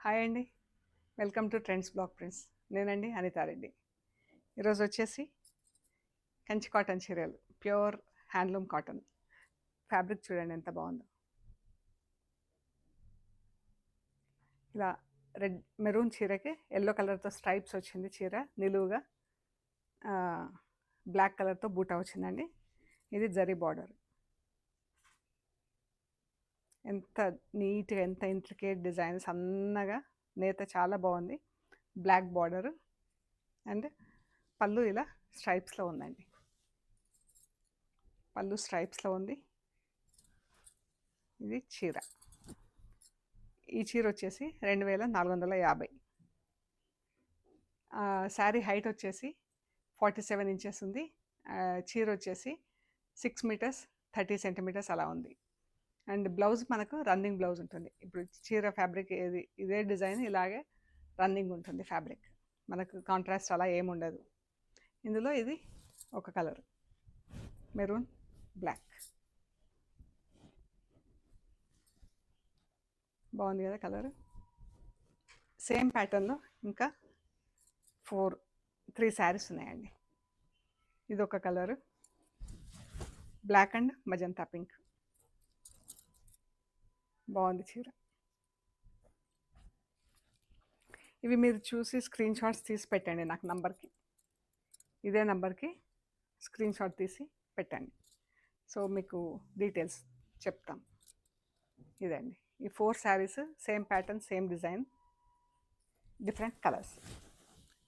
Hi అండి. Welcome to trends block prints. నేనండి అనితారెడ్డి. ఈరోజు వచ్చేసి కంచి కాటన్ చీరలు, ప్యూర్ హ్యాండ్లూమ్ కాటన్. ఫ్యాబ్రిక్ చూడండి ఎంత బాగుందో. ఇలా రెడ్ మెరూన్ చీరకి ఎల్లో కలర్తో స్ట్రైప్స్ వచ్చింది చీర నిలువుగా. బ్లాక్ కలర్తో బూటా వచ్చిందండి. ఇది జరీ బార్డర్. ఎంత నీట్గా, ఎంత ఇంట్రికేట్ డిజైన్, సన్నగా నేత చాలా బాగుంది. బ్లాక్ బార్డర్ అండ్ పళ్ళు ఇలా స్ట్రైప్స్లో ఉందండి. పళ్ళు స్ట్రైప్స్లో ఉంది. ఇది చీర. ఈ చీర వచ్చేసి 2450. శారీ హైట్ వచ్చేసి 47 ఇంచెస్ ఉంది. చీర వచ్చేసి 6 మీటర్స్ 30 సెంటీమీటర్స్ అలా ఉంది. అండ్ బ్లౌజ్ మనకు రన్నింగ్ బ్లౌజ్ ఉంటుంది. ఇప్పుడు చీర ఫ్యాబ్రిక్ ఏది ఇదే డిజైన్ ఇలాగే రన్నింగ్ ఉంటుంది ఫ్యాబ్రిక్. మనకు కాంట్రాస్ట్ అలా ఏముండదు. ఇందులో ఇది ఒక కలర్ మెరూన్ బ్లాక్. బాగుంది కదా కలర్. సేమ్ ప్యాటర్న్లో ఇంకా 3 శారీస్ ఉన్నాయండి. ఇది ఒక colour, black and magenta pink. బాగుంది చీర. ఇవి మీరు చూసి స్క్రీన్ షాట్స్ తీసి పెట్టండి నాకు నంబర్కి. ఇదే నంబర్కి స్క్రీన్ షాట్ తీసి పెట్టండి. సో మీకు డీటెయిల్స్ చెప్తాం. ఇదండి ఈ 4 saris, same pattern, same design, different colours.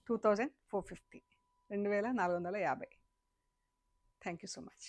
2450. 2450. Thank you so much.